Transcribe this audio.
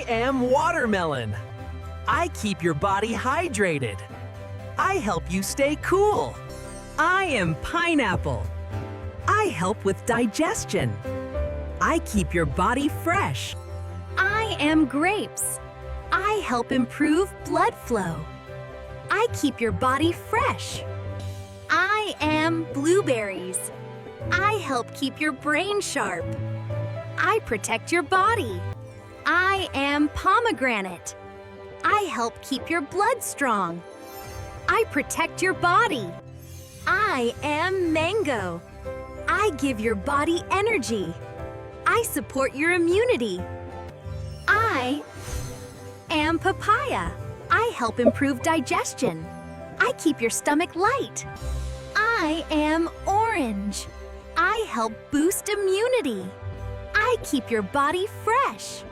I am watermelon. I keep your body hydrated. I help you stay cool. I am pineapple. I help with digestion. I keep your body fresh. I am grapes. I help improve blood flow. I keep your body fresh. I am blueberries. I help keep your brain sharp. I protect your body. I am pomegranate. I help keep your blood strong. I protect your body. I am mango. I give your body energy. I support your immunity. I am papaya. I help improve digestion. I keep your stomach light. I am orange. I help boost immunity. I keep your body fresh.